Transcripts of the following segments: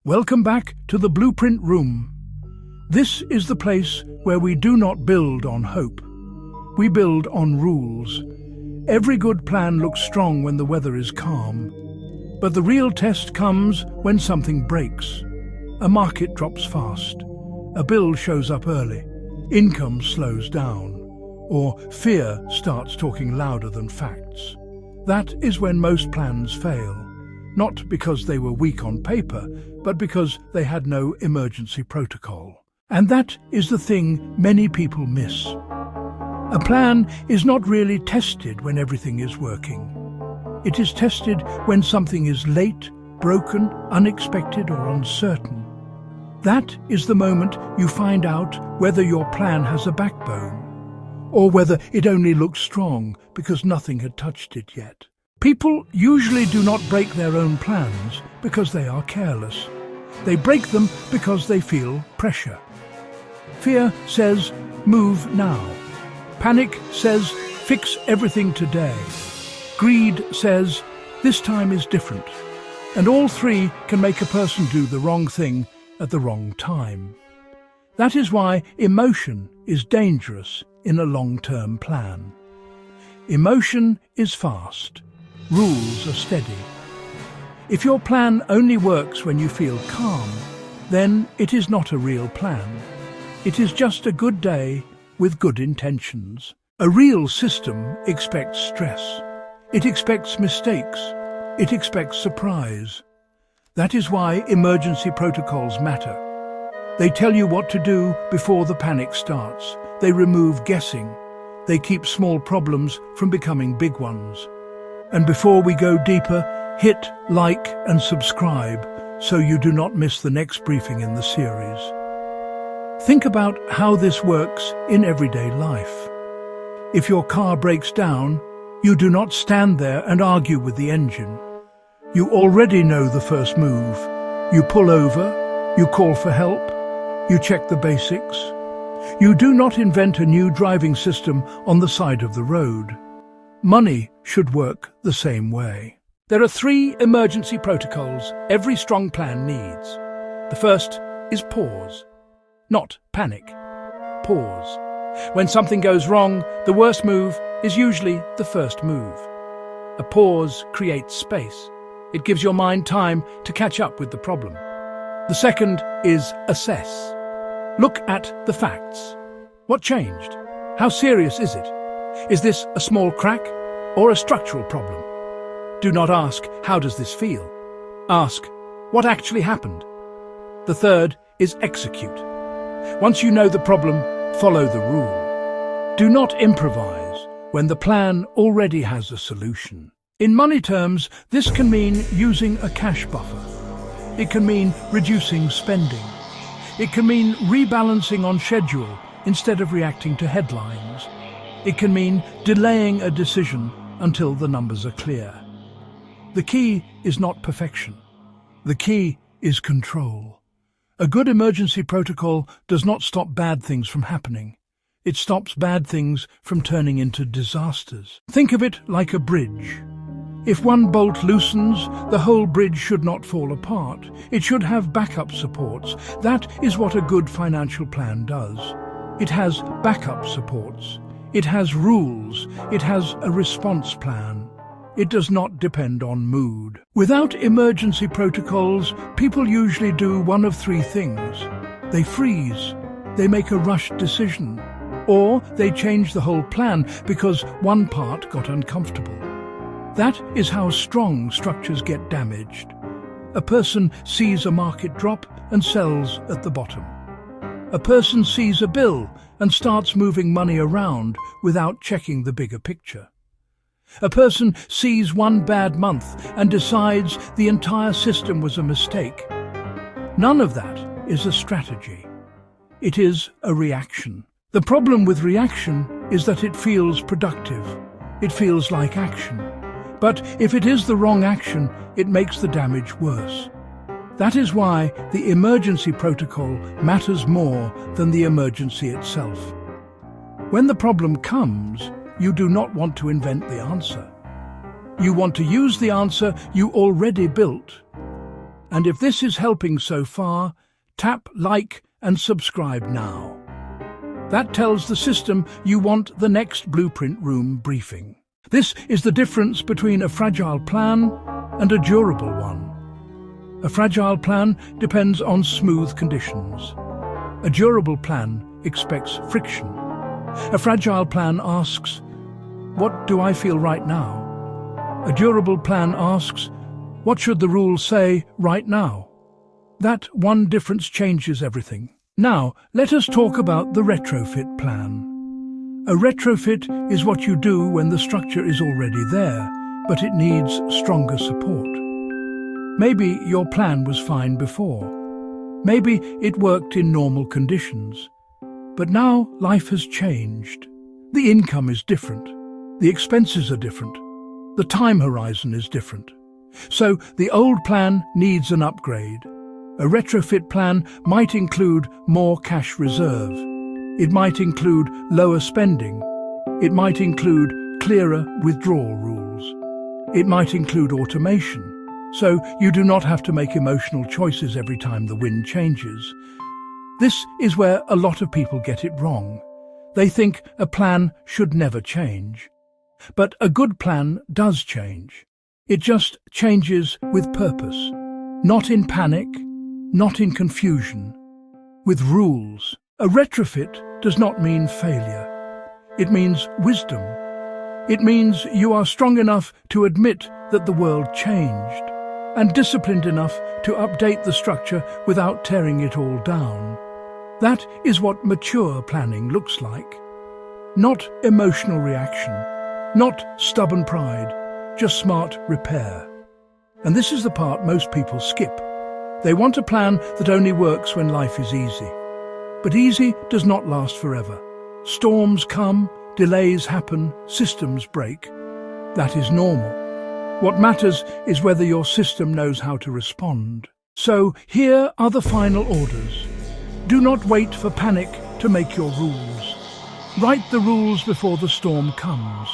Welcome back to the Blueprint Room. This is the place where we do not build on hope. We build on rules. Every good plan looks strong when the weather is calm. But the real test comes when something breaks. A market drops fast. A bill shows up early. Income slows down. Or fear starts talking louder than facts. That is when most plans fail. Not because they were weak on paper, but because they had no emergency protocol. And that is the thing many people miss. A plan is not really tested when everything is working. It is tested when something is late, broken, unexpected, or uncertain. That is the moment you find out whether your plan has a backbone, or whether it only looks strong because nothing had touched it yet. People usually do not break their own plans because they are careless. They break them because they feel pressure. Fear says, move now. Panic says, fix everything today. Greed says, this time is different. And all three can make a person do the wrong thing at the wrong time. That is why emotion is dangerous in a long-term plan. Emotion is fast. Rules are steady. If your plan only works when you feel calm, then it is not a real plan. It is just a good day with good intentions. A real system expects stress. It expects mistakes. It expects surprise. That is why emergency protocols matter. They tell you what to do before the panic starts. They remove guessing. They keep small problems from becoming big ones. And before we go deeper, hit like and subscribe so you do not miss the next briefing in the series. Think about how this works in everyday life. If your car breaks down, you do not stand there and argue with the engine. You already know the first move. You pull over, you call for help, you check the basics. You do not invent a new driving system on the side of the road. Money should work the same way. There are 3 emergency protocols every strong plan needs. The first is pause. Not panic. Pause. When something goes wrong, the worst move is usually the first move. A pause creates space. It gives your mind time to catch up with the problem. The second is assess. Look at the facts. What changed? How serious is it? Is this a small crack or a structural problem? Do not ask, how does this feel? Ask, what actually happened? The third is execute. Once you know the problem, follow the rule. Do not improvise when the plan already has a solution. In money terms, this can mean using a cash buffer. It can mean reducing spending. It can mean rebalancing on schedule instead of reacting to headlines. It can mean delaying a decision until the numbers are clear. The key is not perfection. The key is control. A good emergency protocol does not stop bad things from happening. It stops bad things from turning into disasters. Think of it like a bridge. If one bolt loosens, the whole bridge should not fall apart. It should have backup supports. That is what a good financial plan does. It has backup supports. It has rules. It has a response plan. It does not depend on mood. Without emergency protocols, people usually do one of 3 things. They freeze. They make a rushed decision. Or they change the whole plan because one part got uncomfortable. That is how strong structures get damaged. A person sees a market drop and sells at the bottom. A person sees a bill and starts moving money around without checking the bigger picture. A person sees one bad month and decides the entire system was a mistake. None of that is a strategy. It is a reaction. The problem with reaction is that it feels productive. It feels like action. But if it is the wrong action, it makes the damage worse. That is why the emergency protocol matters more than the emergency itself. When the problem comes, you do not want to invent the answer. You want to use the answer you already built. And if this is helping so far, tap like and subscribe now. That tells the system you want the next Blueprint Room briefing. This is the difference between a fragile plan and a durable one. A fragile plan depends on smooth conditions. A durable plan expects friction. A fragile plan asks, "What do I feel right now?" A durable plan asks, "What should the rules say right now?" That one difference changes everything. Now, let us talk about the retrofit plan. A retrofit is what you do when the structure is already there, but it needs stronger support. Maybe your plan was fine before. Maybe it worked in normal conditions. But now life has changed. The income is different. The expenses are different. The time horizon is different. So the old plan needs an upgrade. A retrofit plan might include more cash reserve. It might include lower spending. It might include clearer withdrawal rules. It might include automation, so you do not have to make emotional choices every time the wind changes. This is where a lot of people get it wrong. They think a plan should never change. But a good plan does change. It just changes with purpose, not in panic, not in confusion, with rules. A retrofit does not mean failure. It means wisdom. It means you are strong enough to admit that the world changed, and disciplined enough to update the structure without tearing it all down. That is what mature planning looks like. Not emotional reaction, not stubborn pride, just smart repair. And this is the part most people skip. They want a plan that only works when life is easy. But easy does not last forever. Storms come, delays happen, systems break. That is normal. What matters is whether your system knows how to respond. So here are the final orders. Do not wait for panic to make your rules. Write the rules before the storm comes.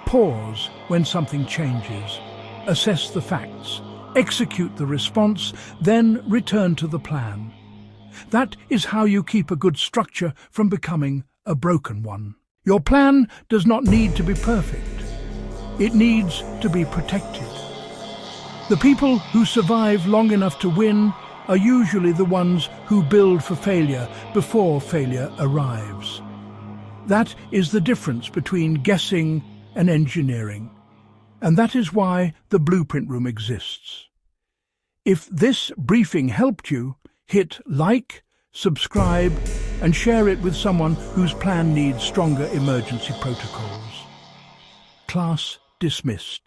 Pause when something changes. Assess the facts. Execute the response, then return to the plan. That is how you keep a good structure from becoming a broken one. Your plan does not need to be perfect. It needs to be protected. The people who survive long enough to win are usually the ones who build for failure before failure arrives. That is the difference between guessing and engineering. And that is why the Blueprint Room exists. If this briefing helped you, hit like, subscribe, and share it with someone whose plan needs stronger emergency protocols. Class dismissed.